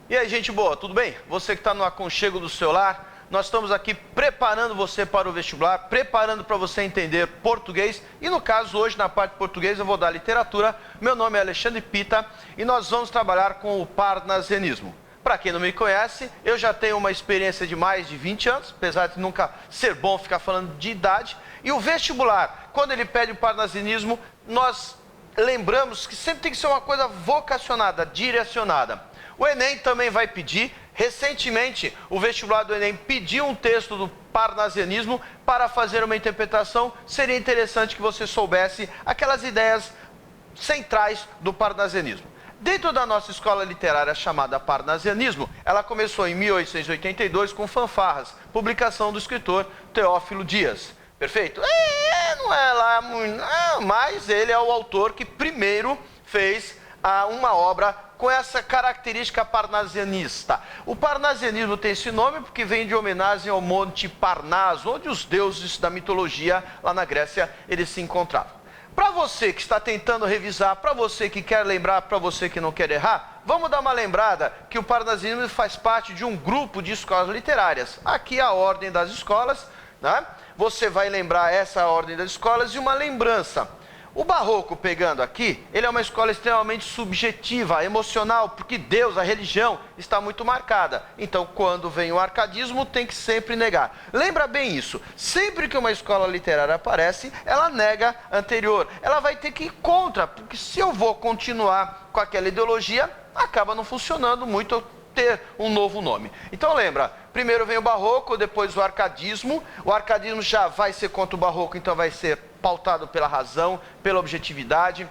E aí, gente boa, tudo bem? Você que está no aconchego do seu lar, nós estamos aqui preparando você para o vestibular, preparando para você entender português. E no caso, hoje, na parte portuguesa, eu vou dar literatura. Meu nome é Alexandre Pita e nós vamos trabalhar com o parnasianismo. Para quem não me conhece, eu já tenho uma experiência de mais de 20 anos, apesar de nunca ser bom ficar falando de idade. E o vestibular, quando ele pede o parnasianismo, nós lembramos que sempre tem que ser uma coisa vocacionada, direcionada. O Enem também vai pedir. Recentemente, o vestibular do Enem pediu um texto do parnasianismo para fazer uma interpretação. Seria interessante que você soubesse aquelas ideias centrais do parnasianismo. Dentro da nossa escola literária chamada Parnasianismo, ela começou em 1882 com Fanfarras, publicação do escritor Teófilo Dias. Perfeito? Não é lá muito, mas ele é o autor que primeiro fez uma obra com essa característica parnasianista. O parnasianismo tem esse nome porque vem de homenagem ao Monte Parnaso, onde os deuses da mitologia lá na Grécia eles se encontravam. Para você que está tentando revisar, para você que quer lembrar, para você que não quer errar, vamos dar uma lembrada que o parnasianismo faz parte de um grupo de escolas literárias. Aqui a ordem das escolas, né? Você vai lembrar essa ordem das escolas e uma lembrança. O barroco, pegando aqui, ele é uma escola extremamente subjetiva, emocional, porque Deus, a religião, está muito marcada. Então, quando vem o arcadismo, tem que sempre negar. Lembra bem isso, sempre que uma escola literária aparece, ela nega a anterior. Ela vai ter que ir contra, porque se eu vou continuar com aquela ideologia, acaba não funcionando muito ter um novo nome. Então lembra, primeiro vem o barroco, depois o arcadismo já vai ser contra o barroco, então vai ser pautado pela razão, pela objetividade,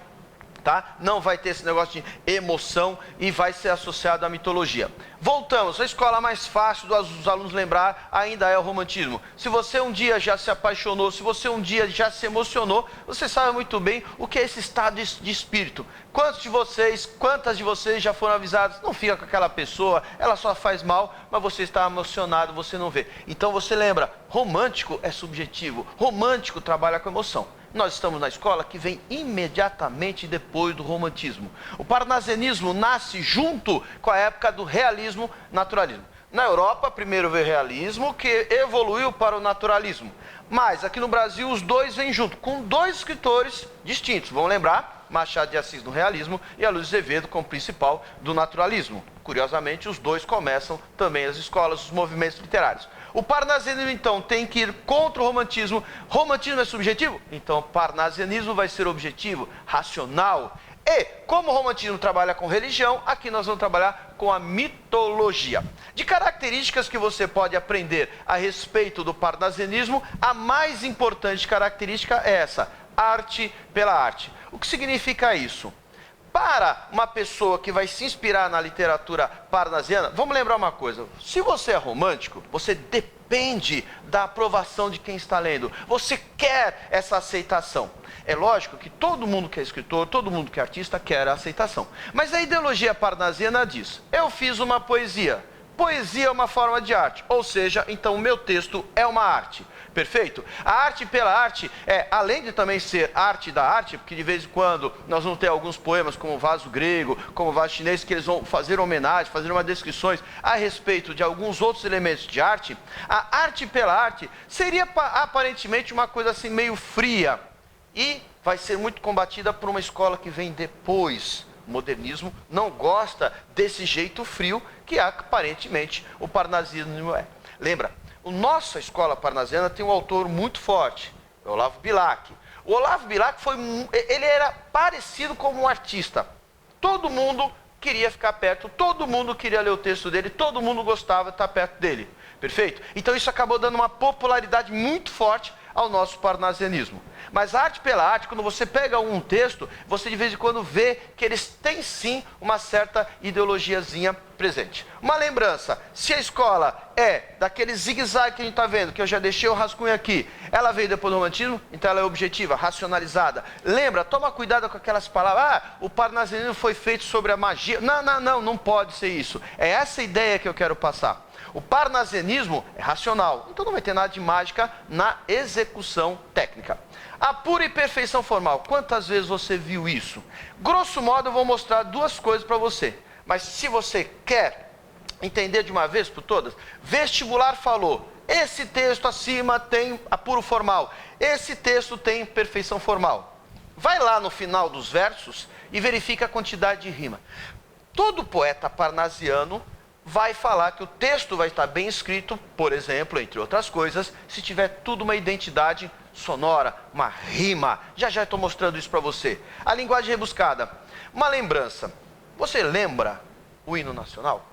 tá? Não vai ter esse negócio de emoção e vai ser associado à mitologia. Voltamos, a escola mais fácil dos alunos lembrar ainda é o romantismo. Se você um dia já se apaixonou, se você um dia já se emocionou, você sabe muito bem o que é esse estado de espírito. Quantas de vocês já foram avisados? Não fica com aquela pessoa, ela só faz mal, mas você está emocionado, você não vê. Então você lembra, romântico é subjetivo, romântico trabalha com emoção. Nós estamos na escola que vem imediatamente depois do romantismo. O parnasianismo nasce junto com a época do realismo, naturalismo. Na Europa, primeiro veio o realismo, que evoluiu para o naturalismo. Mas aqui no Brasil, os dois vêm junto, com dois escritores distintos. Vamos lembrar? Machado de Assis no realismo e Aloysio Azevedo como principal do naturalismo. Curiosamente, os dois começam também as escolas, os movimentos literários. O parnasianismo, então, tem que ir contra o romantismo. Romantismo é subjetivo? Então, o parnasianismo vai ser objetivo, racional. E, como o romantismo trabalha com religião, aqui nós vamos trabalhar com a mitologia. De características que você pode aprender a respeito do parnasianismo, a mais importante característica é essa: arte pela arte. O que significa isso? Para uma pessoa que vai se inspirar na literatura parnasiana, vamos lembrar uma coisa: se você é romântico, você depende da aprovação de quem está lendo. Você quer essa aceitação. É lógico que todo mundo que é escritor, todo mundo que é artista quer a aceitação. Mas a ideologia parnasiana diz: eu fiz uma poesia. Poesia é uma forma de arte, ou seja, então o meu texto é uma arte. Perfeito? A arte pela arte é, além de também ser arte da arte, porque de vez em quando nós vamos ter alguns poemas como o vaso grego, como o vaso chinês, que eles vão fazer homenagem, fazer umas descrições a respeito de alguns outros elementos de arte. A arte pela arte seria aparentemente uma coisa assim meio fria e vai ser muito combatida por uma escola que vem depois. O modernismo não gosta desse jeito frio que aparentemente o parnasianismo é. Lembra? A nossa escola parnasiana tem um autor muito forte, o Olavo Bilac. O Olavo Bilac ele era parecido como um artista. Todo mundo queria ficar perto, todo mundo queria ler o texto dele, todo mundo gostava de estar perto dele. Perfeito? Então isso acabou dando uma popularidade muito forte ao nosso parnasianismo. Mas a arte pela arte, quando você pega um texto, você de vez em quando vê que eles têm sim uma certa ideologiazinha presente. Uma lembrança, se a escola é daquele zigue-zague que a gente está vendo, que eu já deixei o rascunho aqui, ela veio depois do romantismo, então ela é objetiva, racionalizada. Lembra, toma cuidado com aquelas palavras, o parnasianismo foi feito sobre a magia. Não pode ser isso. É essa ideia que eu quero passar. O parnasianismo é racional, então não vai ter nada de mágica na execução técnica. A pura e perfeição formal, quantas vezes você viu isso? Grosso modo eu vou mostrar duas coisas para você, mas se você quer entender de uma vez por todas? Vestibular falou, esse texto acima tem apuro formal, esse texto tem perfeição formal. Vai lá no final dos versos e verifica a quantidade de rima. Todo poeta parnasiano vai falar que o texto vai estar bem escrito, por exemplo, entre outras coisas, se tiver tudo uma identidade sonora, uma rima. Já estou mostrando isso para você. A linguagem rebuscada. Uma lembrança. Você lembra o hino nacional?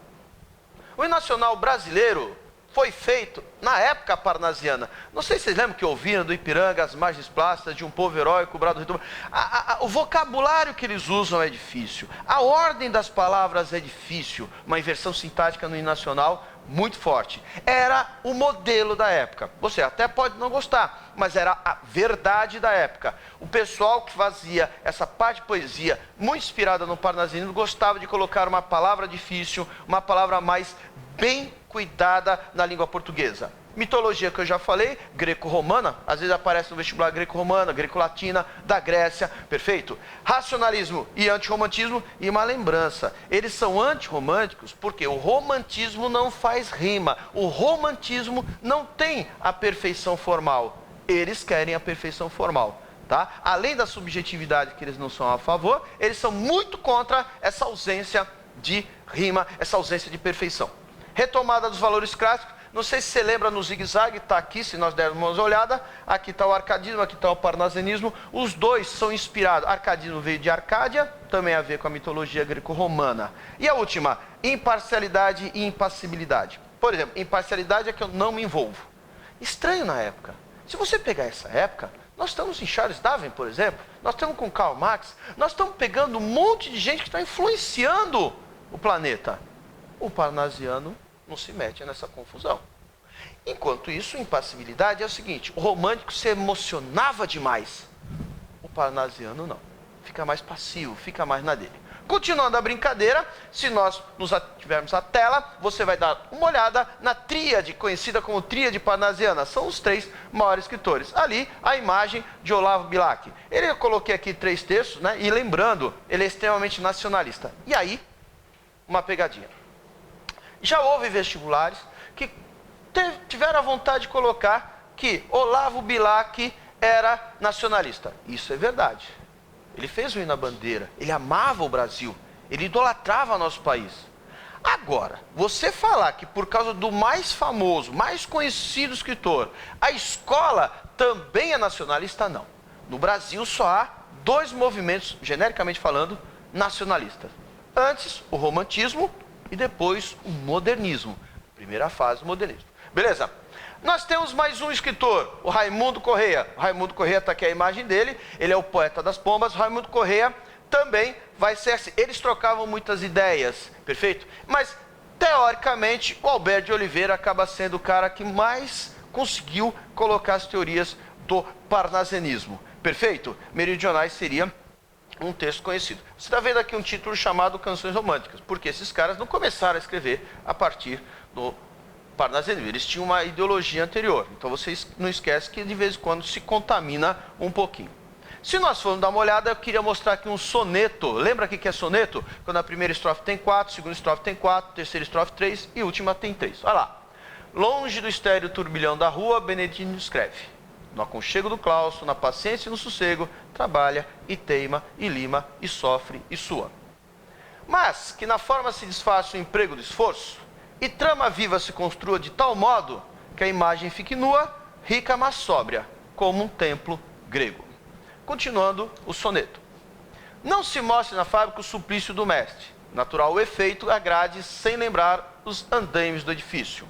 O hino nacional brasileiro foi feito na época parnasiana. Não sei se vocês lembram que ouviram do Ipiranga, as margens plásticas de um povo heróico, brado retomado. O vocabulário que eles usam é difícil. A ordem das palavras é difícil. Uma inversão sintática no hino nacional muito forte. Era o modelo da época. Você até pode não gostar, mas era a verdade da época. O pessoal que fazia essa parte de poesia, muito inspirada no parnasianismo, gostava de colocar uma palavra difícil, uma palavra mais bem cuidada na língua portuguesa. Mitologia que eu já falei, greco-romana, às vezes aparece no vestibular greco-romana, greco-latina, da Grécia, perfeito? Racionalismo e antirromantismo, e uma lembrança, eles são antirromânticos porque o romantismo não faz rima, o romantismo não tem a perfeição formal, eles querem a perfeição formal. Tá? Além da subjetividade que eles não são a favor, eles são muito contra essa ausência de rima, essa ausência de perfeição. Retomada dos valores clássicos, não sei se você lembra no zigue-zague, está aqui, se nós dermos uma olhada, aqui está o arcadismo, aqui está o parnasianismo, os dois são inspirados, arcadismo veio de Arcádia, também a ver com a mitologia greco-romana. E a última, imparcialidade e impassibilidade. Por exemplo, imparcialidade é que eu não me envolvo. Estranho na época. Se você pegar essa época, nós estamos em Charles Darwin, por exemplo, nós estamos com Karl Marx, nós estamos pegando um monte de gente que está influenciando o planeta. O parnasiano não se mete nessa confusão. Enquanto isso, impassibilidade é o seguinte, o romântico se emocionava demais. O parnasiano não. Fica mais passivo, fica mais na dele. Continuando a brincadeira, se nós tivermos a tela, você vai dar uma olhada na tríade, conhecida como tríade parnasiana. São os três maiores escritores. Ali, a imagem de Olavo Bilac. Eu coloquei aqui 3 textos, né? E lembrando, ele é extremamente nacionalista. E aí, uma pegadinha. Já houve vestibulares que tiveram a vontade de colocar que Olavo Bilac era nacionalista. Isso é verdade. Ele fez o hino à bandeira, ele amava o Brasil, ele idolatrava nosso país. Agora, você falar que por causa do mais famoso, mais conhecido escritor, a escola também é nacionalista, não. No Brasil só há 2 movimentos, genericamente falando, nacionalistas. Antes, o romantismo, e depois o modernismo. Primeira fase, o modernismo. Beleza? Nós temos mais um escritor, o Raimundo Corrêa. O Raimundo Corrêa está aqui a imagem dele, ele é o poeta das pombas. O Raimundo Corrêa também vai ser assim. Eles trocavam muitas ideias, perfeito? Mas, teoricamente, o Alberto de Oliveira acaba sendo o cara que mais conseguiu colocar as teorias do parnasianismo. Perfeito? Meridionais seria um texto conhecido. Você está vendo aqui um título chamado Canções Românticas, porque esses caras não começaram a escrever a partir do parnasianismo, eles tinham uma ideologia anterior. Então você não esquece que de vez em quando se contamina um pouquinho. Se nós formos dar uma olhada, eu queria mostrar aqui um soneto. Lembra o que é soneto? Quando a primeira estrofe tem 4, a segunda estrofe tem 4, a terceira estrofe 3 e a última tem 3. Olha lá. Longe do estéril turbilhão da rua, Benedito escreve. No aconchego do claustro, na paciência e no sossego, trabalha e teima e lima e sofre e sua. Mas que na forma se desfaça o emprego do esforço e trama viva se construa de tal modo que a imagem fique nua, rica mas sóbria, como um templo grego. Continuando o soneto. Não se mostre na fábrica o suplício do mestre, natural o efeito agrade sem lembrar os andaimes do edifício.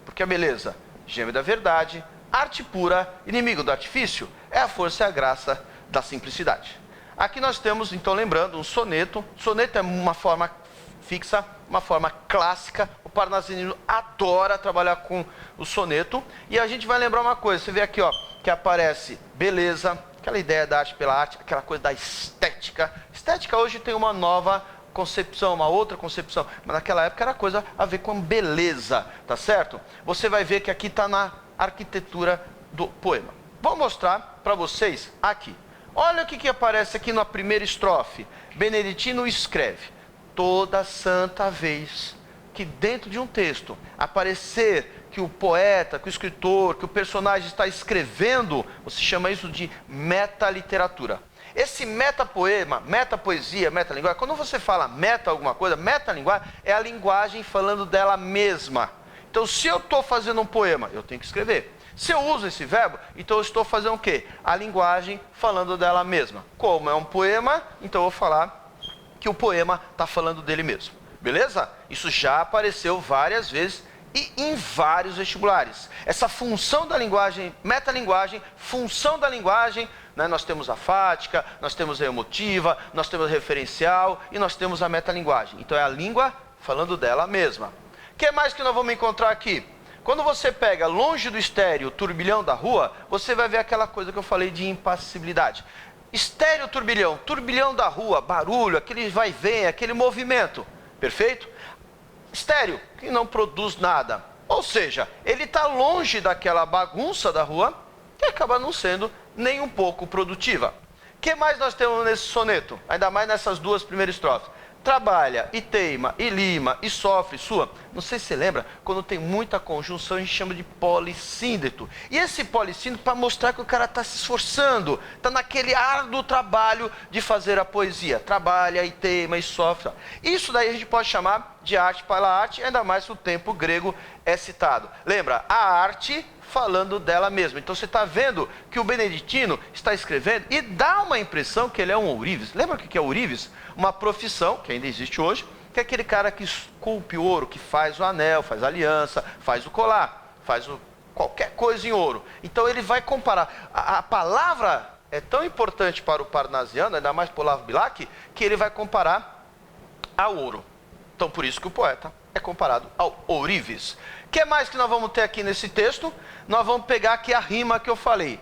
Porque a beleza, gêmea da verdade, arte pura, inimigo do artifício, é a força e a graça da simplicidade. Aqui nós temos, então, lembrando, um soneto. Soneto é uma forma fixa, uma forma clássica. O parnasianismo adora trabalhar com o soneto. E a gente vai lembrar uma coisa. Você vê aqui, ó, que aparece beleza, aquela ideia da arte pela arte, aquela coisa da estética. Estética hoje tem uma nova concepção, uma outra concepção. Mas naquela época era coisa a ver com beleza, tá certo? Você vai ver que aqui está na arquitetura do poema. Vou mostrar para vocês aqui. Olha o que aparece aqui na primeira estrofe. Beneditino escreve: toda santa vez que dentro de um texto aparecer que o poeta, que o escritor, que o personagem está escrevendo, você chama isso de metaliteratura. Esse metapoema, metapoesia, metalinguagem, quando você fala meta alguma coisa, metalinguagem é a linguagem falando dela mesma. Então, se eu estou fazendo um poema, eu tenho que escrever. Se eu uso esse verbo, então eu estou fazendo o quê? A linguagem falando dela mesma. Como é um poema, então eu vou falar que o poema está falando dele mesmo. Beleza? Isso já apareceu várias vezes e em vários vestibulares. Essa função da linguagem, metalinguagem, função da linguagem, né? Nós temos a fática, nós temos a emotiva, nós temos a referencial e nós temos a metalinguagem. Então é a língua falando dela mesma. O que mais que nós vamos encontrar aqui? Quando você pega longe do estéreo, turbilhão da rua, você vai ver aquela coisa que eu falei de impassibilidade. Estéreo, turbilhão, turbilhão da rua, barulho, aquele vai e vem, aquele movimento. Perfeito? Estéreo, que não produz nada. Ou seja, ele está longe daquela bagunça da rua, que acaba não sendo nem um pouco produtiva. O que mais nós temos nesse soneto? Ainda mais nessas duas primeiras estrofes. Trabalha, e teima, e lima, e sofre, sua. Não sei se você lembra, quando tem muita conjunção, a gente chama de polissíndeto. E esse polissíndeto para mostrar que o cara está se esforçando, está naquele árduo trabalho de fazer a poesia. Trabalha, e teima, e sofre. Isso daí a gente pode chamar de arte pela arte, ainda mais se o tempo grego é citado. Lembra, a arte falando dela mesma. Então você está vendo que o beneditino está escrevendo e dá uma impressão que ele é um ourives. Lembra o que é ourives? Uma profissão, que ainda existe hoje, que é aquele cara que esculpe ouro, que faz o anel, faz a aliança, faz o colar, faz qualquer coisa em ouro. Então ele vai comparar. A palavra é tão importante para o parnasiano, ainda mais para o Olavo Bilac, que ele vai comparar ao ouro. Então por isso que o poeta é comparado ao ourives. O que mais que nós vamos ter aqui nesse texto? Nós vamos pegar aqui a rima que eu falei.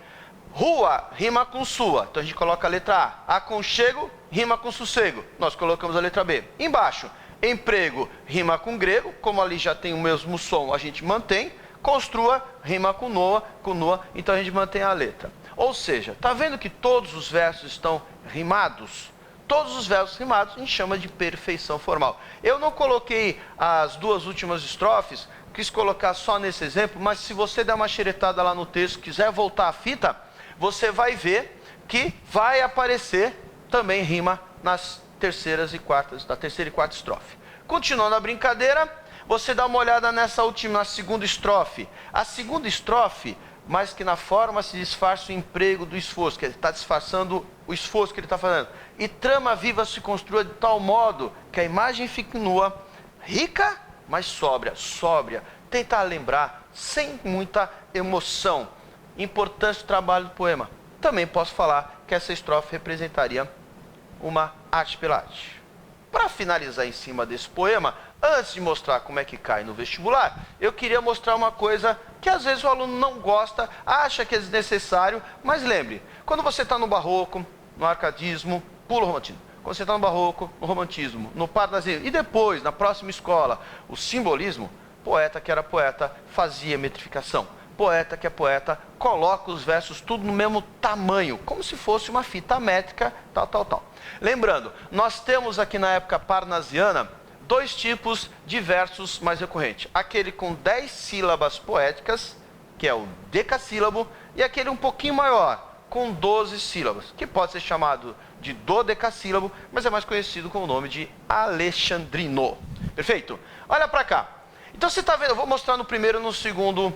Rua rima com sua, então a gente coloca a letra A. Aconchego rima com sossego, nós colocamos a letra B. Embaixo, emprego rima com grego, como ali já tem o mesmo som, a gente mantém. Construa rima com noa, então a gente mantém a letra. Ou seja, está vendo que todos os versos estão rimados? Todos os versos rimados a gente chama de perfeição formal. Eu não coloquei as duas últimas estrofes, quis colocar só nesse exemplo, mas se você der uma xeretada lá no texto, quiser voltar a fita, você vai ver que vai aparecer também rima nas terceiras e quartas, na terceira e quarta estrofe. Continuando a brincadeira, você dá uma olhada nessa última, na segunda estrofe. A segunda estrofe, mais que na forma, se disfarça o emprego do esforço, que ele está disfarçando o esforço que ele está fazendo. E trama viva se construa de tal modo que a imagem fique nua, rica, mas sóbria. Tentar lembrar, sem muita emoção. Importância do trabalho do poema. Também posso falar que essa estrofe representaria uma arte pela arte. Para finalizar em cima desse poema, antes de mostrar como é que cai no vestibular, eu queria mostrar uma coisa que às vezes o aluno não gosta, acha que é desnecessário, mas lembre, quando você está no barroco, no arcadismo, pula o romantismo. Quando você está no barroco, no romantismo, no parnasismo, e depois, na próxima escola, o simbolismo, poeta que era poeta fazia metrificação. Poeta que é poeta coloca os versos tudo no mesmo tamanho, como se fosse uma fita métrica, tal. Lembrando, nós temos aqui na época parnasiana dois tipos de versos mais recorrentes. Aquele com 10 sílabas poéticas, que é o decassílabo, e aquele um pouquinho maior, com 12 sílabas, que pode ser chamado de dodecassílabo, mas é mais conhecido com o nome de alexandrino. Perfeito? Olha para cá. Então você está vendo, eu vou mostrar no primeiro e no segundo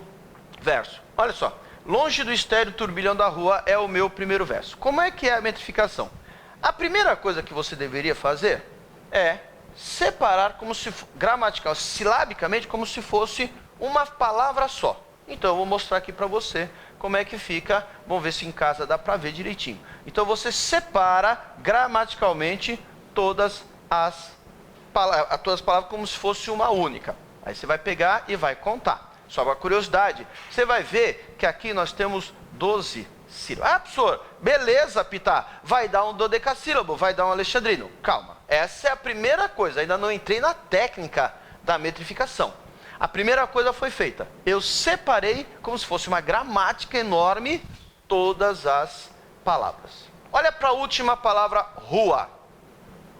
verso. Olha só. Longe do estéreo turbilhão da rua é o meu primeiro verso. Como é que é a metrificação? A primeira coisa que você deveria fazer é separar como se gramatical, silabicamente, como se fosse uma palavra só. Então eu vou mostrar aqui para você como é que fica. Vamos ver se em casa dá para ver direitinho. Então você separa gramaticalmente todas as palavras como se fosse uma única. Aí você vai pegar e vai contar. Só uma curiosidade, você vai ver que aqui nós temos 12 sílabas. Ah, professor, beleza, Pitar, vai dar um dodecassílabo, vai dar um alexandrino. Calma, essa é a primeira coisa, ainda não entrei na técnica da metrificação. A primeira coisa foi feita, eu separei como se fosse uma gramática enorme todas as palavras. Olha para a última palavra, rua.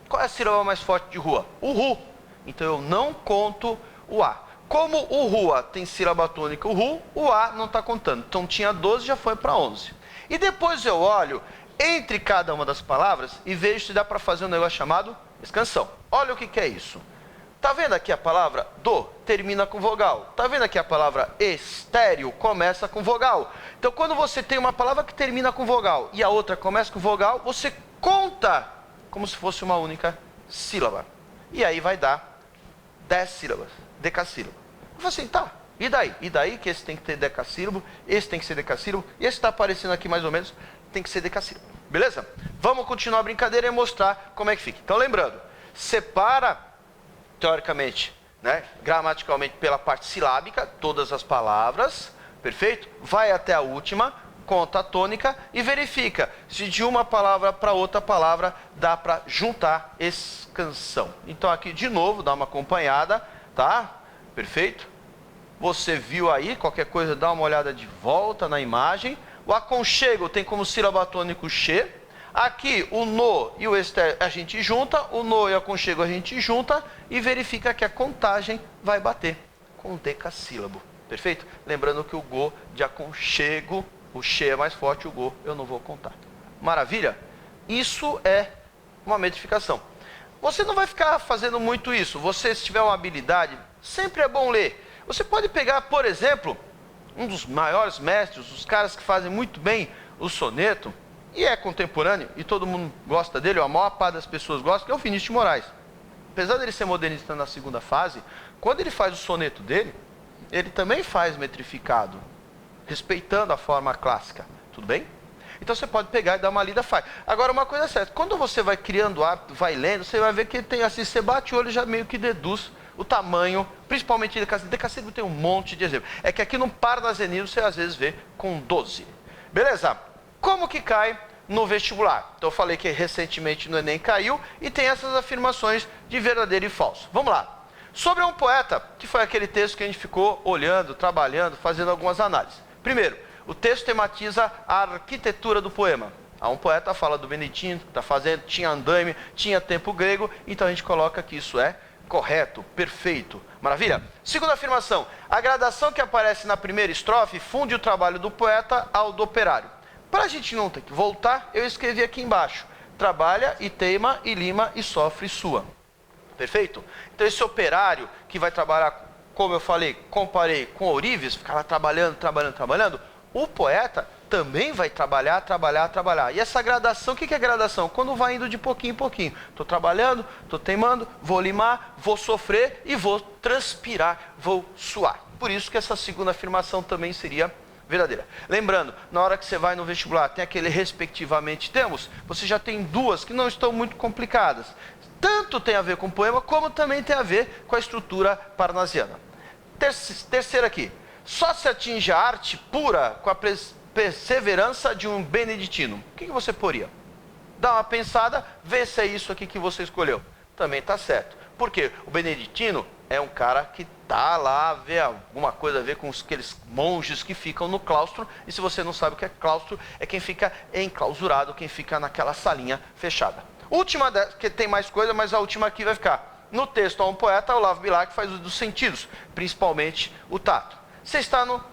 Qual é a sílaba mais forte de rua? O ru. Então eu não conto o A. Como o rua tem sílaba tônica, o ru, o A não está contando. Então tinha 12, já foi para 11. E depois eu olho entre cada uma das palavras e vejo se dá para fazer um negócio chamado escansão. Olha o que é isso. Tá vendo aqui a palavra do termina com vogal? Tá vendo aqui a palavra estéreo começa com vogal? Então quando você tem uma palavra que termina com vogal e a outra começa com vogal, você conta como se fosse uma única sílaba. E aí vai dar 10 sílabas, decassílabo. Eu falei assim, tá, e daí? E daí que esse tem que ter decassílabo, esse tem que ser decassílabo, e esse está aparecendo aqui mais ou menos, tem que ser decassílabo. Beleza? Vamos continuar a brincadeira e mostrar como é que fica. Então lembrando, separa, teoricamente, né, gramaticalmente pela parte silábica, todas as palavras, perfeito? Vai até a última, conta a tônica e verifica se de uma palavra para outra palavra dá para juntar escansão. Então aqui de novo, dá uma acompanhada, tá? Perfeito? Você viu aí, qualquer coisa dá uma olhada de volta na imagem. O aconchego tem como sílaba tônico che. Aqui o no e o estéreo a gente junta, o no e o aconchego a gente junta e verifica que a contagem vai bater com o decassílabo. Perfeito? Lembrando que o go de aconchego, o che é mais forte, o go eu não vou contar. Maravilha? Isso é uma metrificação. Você não vai ficar fazendo muito isso. Você, se tiver uma habilidade, sempre é bom ler. Você pode pegar, por exemplo, um dos maiores mestres, os caras que fazem muito bem o soneto, e é contemporâneo, e todo mundo gosta dele, ou a maior parte das pessoas gosta, que é o Vinícius de Moraes. Apesar dele ser modernista na segunda fase, quando ele faz o soneto dele, ele também faz metrificado, respeitando a forma clássica. Tudo bem? Então você pode pegar e dar uma lida, faz. Agora, uma coisa é certa, quando você vai criando hábito, vai lendo, você vai ver que ele tem assim, você bate o olho e já meio que deduz o tamanho, principalmente de decassílabo. Decassílabo tem um monte de exemplo. É que aqui no parnasianismo você às vezes vê com 12. Beleza? Como que cai no vestibular? Então eu falei que recentemente no Enem caiu e tem essas afirmações de verdadeiro e falso. Vamos lá. Sobre um poeta, que foi aquele texto que a gente ficou olhando, trabalhando, fazendo algumas análises. Primeiro, o texto tematiza a arquitetura do poema. Um poeta fala do Beneditino, que está fazendo, tinha andaime, tinha tempo grego, então a gente coloca que isso é correto, perfeito, maravilha? Segunda afirmação, a gradação que aparece na primeira estrofe funde o trabalho do poeta ao do operário. Para a gente não ter que voltar, eu escrevi aqui embaixo, trabalha e teima e lima e sofre sua. Perfeito? Então esse operário que vai trabalhar, como eu falei, comparei com Ourives, ficar lá trabalhando, o poeta também vai trabalhar. E essa gradação, o que é gradação? Quando vai indo de pouquinho em pouquinho. Estou trabalhando, estou teimando, vou limar, vou sofrer e vou transpirar, vou suar. Por isso que essa segunda afirmação também seria verdadeira. Lembrando, na hora que você vai no vestibular, tem aquele respectivamente temos, você já tem duas que não estão muito complicadas. Tanto tem a ver com o poema, como também tem a ver com a estrutura parnasiana. Terceira aqui. Só se atinge a arte pura com a perseverança de um beneditino. O que você poria? Dá uma pensada, vê se é isso aqui que você escolheu. Também está certo. Por quê? O beneditino é um cara que está lá, vê alguma coisa a ver com aqueles monges que ficam no claustro. E se você não sabe o que é claustro, é quem fica enclausurado, quem fica naquela salinha fechada. Última, que tem mais coisa, mas a última aqui vai ficar. No texto há um poeta, Olavo Bilac, que faz uso dos sentidos, principalmente o tato. Você está no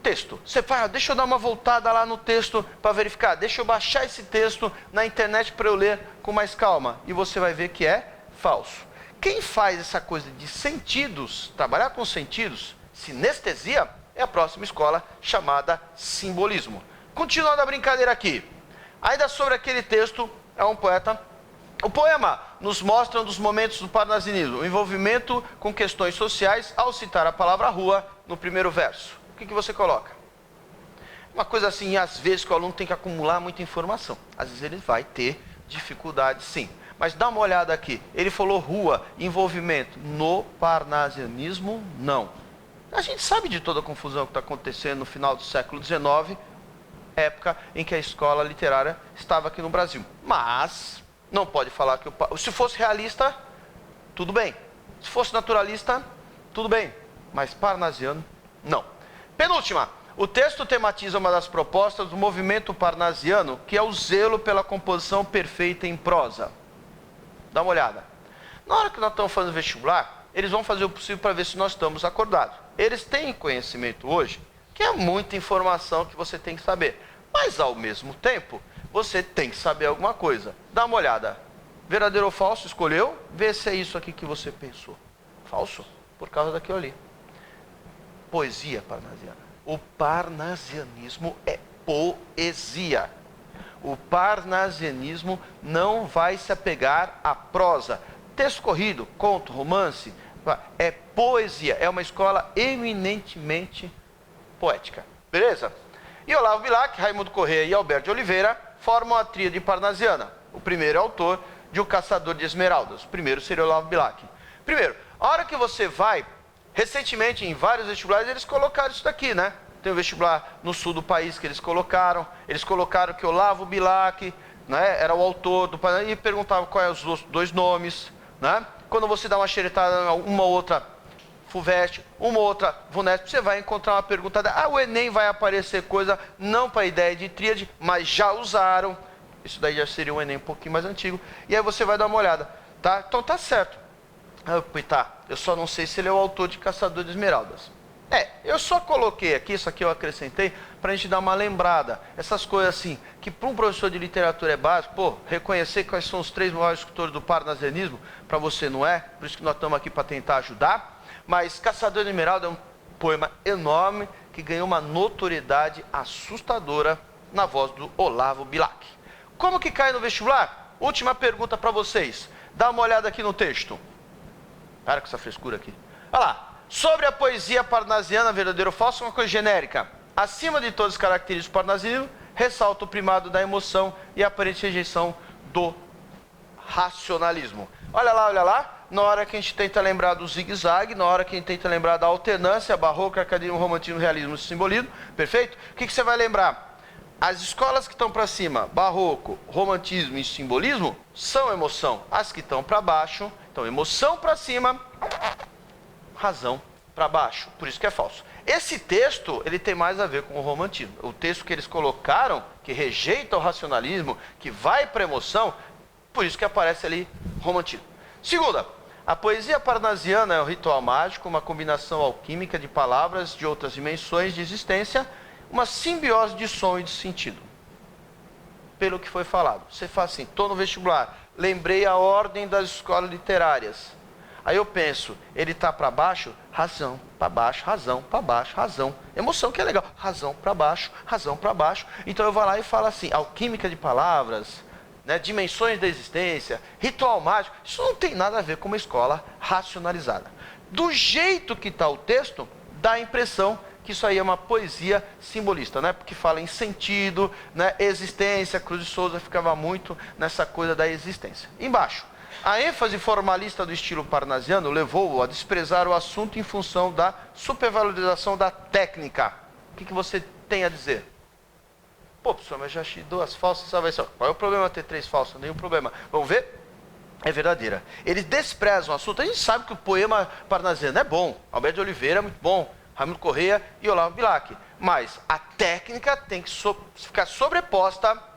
texto. Você fala, deixa eu dar uma voltada lá no texto para verificar. Deixa eu baixar esse texto na internet para eu ler com mais calma. E você vai ver que é falso. Quem faz essa coisa de sentidos, trabalhar com sentidos, sinestesia, é a próxima escola chamada simbolismo. Continuando a brincadeira aqui. Ainda sobre aquele texto, é um poeta. O poema nos mostra um dos momentos do parnasianismo, o envolvimento com questões sociais ao citar a palavra rua no primeiro verso. O que você coloca? Uma coisa assim, às vezes que o aluno tem que acumular muita informação. Às vezes ele vai ter dificuldade, sim. Mas dá uma olhada aqui. Ele falou rua, envolvimento. No parnasianismo, não. A gente sabe de toda a confusão que está acontecendo no final do século XIX, época em que a escola literária estava aqui no Brasil. Mas não pode falar que se fosse realista, tudo bem. Se fosse naturalista, tudo bem. Mas parnasiano, não. Penúltima. O texto tematiza uma das propostas do movimento parnasiano, que é o zelo pela composição perfeita em prosa. Dá uma olhada. Na hora que nós estamos fazendo vestibular, eles vão fazer o possível para ver se nós estamos acordados. Eles têm conhecimento hoje, que é muita informação que você tem que saber. Mas, ao mesmo tempo, você tem que saber alguma coisa. Dá uma olhada. Verdadeiro ou falso? Escolheu? Vê se é isso aqui que você pensou. Falso? Por causa daquilo ali. Poesia parnasiana. O parnasianismo é poesia. O parnasianismo não vai se apegar à prosa. Texto corrido, conto, romance, é poesia. É uma escola eminentemente poética. Beleza? E Olavo Bilac, Raimundo Corrêa e Alberto de Oliveira formam a tríade parnasiana. O primeiro é autor de O Caçador de Esmeraldas. O primeiro seria Olavo Bilac. Primeiro, a hora que você vai, recentemente em vários vestibulares eles colocaram isso daqui, né? Tem um vestibular no sul do país que eles colocaram que Olavo Bilac, né, era o autor do e perguntavam quais os dois nomes, né? Quando você dá uma xeretada, uma outra FUVEST, uma outra VUNESP, você vai encontrar uma pergunta, o Enem vai aparecer coisa, não para a ideia de tríade, mas já usaram, isso daí já seria um Enem um pouquinho mais antigo, e aí você vai dar uma olhada, tá? Então tá certo. Eu só não sei se ele é o autor de Caçador de Esmeraldas. Eu só coloquei aqui, isso aqui eu acrescentei, para a gente dar uma lembrada. Essas coisas assim, que para um professor de literatura é básico, reconhecer quais são os 3 maiores escritores do parnasianismo, para você não é, por isso que nós estamos aqui para tentar ajudar. Mas Caçador de Esmeralda é um poema enorme, que ganhou uma notoriedade assustadora na voz do Olavo Bilac. Como que cai no vestibular? Última pergunta para vocês. Dá uma olhada aqui no texto. Para com essa frescura aqui. Olha lá. Sobre a poesia parnasiana, verdadeiro ou falso, uma coisa genérica. Acima de todas as características do parnasianismo, ressalta o primado da emoção e a aparente rejeição do racionalismo. Olha lá, na hora que a gente tenta lembrar do zigue-zague, na hora que a gente tenta lembrar da alternância, barroco, arcadismo, romantismo, realismo e simbolismo, perfeito? O que você vai lembrar? As escolas que estão para cima, barroco, romantismo e simbolismo, são emoção. As que estão para baixo, então emoção para cima, razão para baixo, por isso que é falso. Esse texto, ele tem mais a ver com o romantismo. O texto que eles colocaram, que rejeita o racionalismo, que vai para a emoção, por isso que aparece ali romantismo. Segunda, a poesia parnasiana é um ritual mágico, uma combinação alquímica de palavras de outras dimensões de existência, uma simbiose de som e de sentido. Pelo que foi falado. Você fala assim, estou no vestibular, lembrei a ordem das escolas literárias. Aí eu penso, ele está para baixo, razão, para baixo, razão, para baixo, razão. Emoção que é legal, razão para baixo, razão para baixo. Então eu vou lá e falo assim, alquímica de palavras, né, dimensões da existência, ritual mágico. Isso não tem nada a ver com uma escola racionalizada. Do jeito que está o texto, dá a impressão que isso aí é uma poesia simbolista, né? Porque fala em sentido, né, existência. Cruz de Souza ficava muito nessa coisa da existência. Embaixo. A ênfase formalista do estilo parnasiano levou-o a desprezar o assunto em função da supervalorização da técnica. O que você tem a dizer? Professor, mas já achei 2 falsas, sabe só. Qual é o problema ter 3 falsas? Nenhum problema. Vamos ver? É verdadeira. Eles desprezam o assunto. A gente sabe que o poema parnasiano é bom. Alberto de Oliveira é muito bom. Raimundo Corrêa e Olavo Bilac. Mas a técnica tem que ficar sobreposta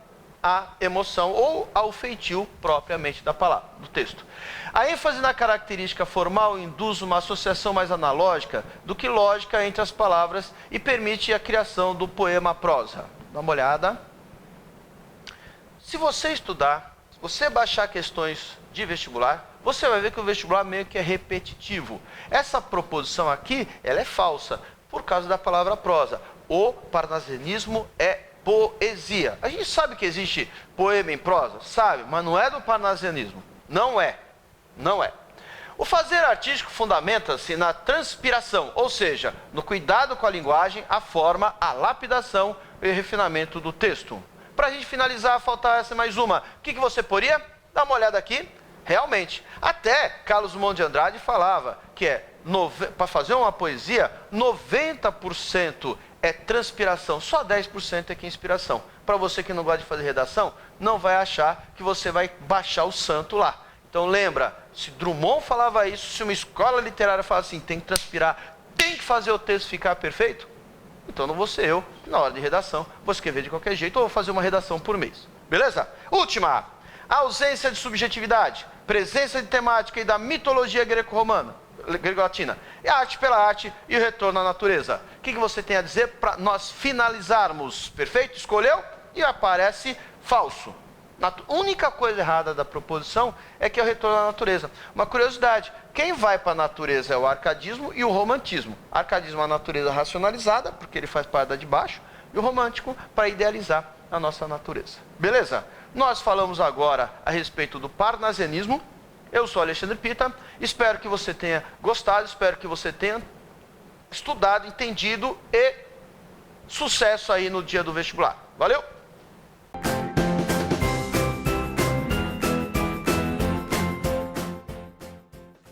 à emoção ou ao feitio propriamente da palavra, do texto. A ênfase na característica formal induz uma associação mais analógica do que lógica entre as palavras e permite a criação do poema prosa. Dá uma olhada. Se você estudar, se você baixar questões de vestibular, você vai ver que o vestibular meio que é repetitivo. Essa proposição aqui, ela é falsa, por causa da palavra prosa. O parnasianismo é poesia. A gente sabe que existe poema em prosa? Sabe, mas não é do parnasianismo. Não é. Não é. O fazer artístico fundamenta-se na transpiração, ou seja, no cuidado com a linguagem, a forma, a lapidação e o refinamento do texto. Para a gente finalizar, falta essa mais uma. O que você poria? Dá uma olhada aqui. Realmente. Até Carlos Drummond de Andrade falava que para fazer uma poesia, 90% é transpiração, só 10% é que é inspiração. Para você que não gosta de fazer redação, não vai achar que você vai baixar o santo lá. Então lembra, se Drummond falava isso, se uma escola literária fala assim, tem que transpirar, tem que fazer o texto ficar perfeito, então não vou ser eu, na hora de redação, vou escrever de qualquer jeito ou vou fazer uma redação por mês. Beleza? Última, a ausência de subjetividade, presença de temática e da mitologia greco-romana. grego latina. É a arte pela arte e o retorno à natureza. O que você tem a dizer para nós finalizarmos? Perfeito? Escolheu? E aparece falso. A única coisa errada da proposição é que é o retorno à natureza. Uma curiosidade, quem vai para a natureza é o arcadismo e o romantismo. Arcadismo é a natureza racionalizada, porque ele faz parte da de baixo, e o romântico para idealizar a nossa natureza. Beleza? Nós falamos agora a respeito do parnasianismo. Eu sou Alexandre Pita, espero que você tenha gostado, espero que você tenha estudado, entendido e sucesso aí no dia do vestibular. Valeu!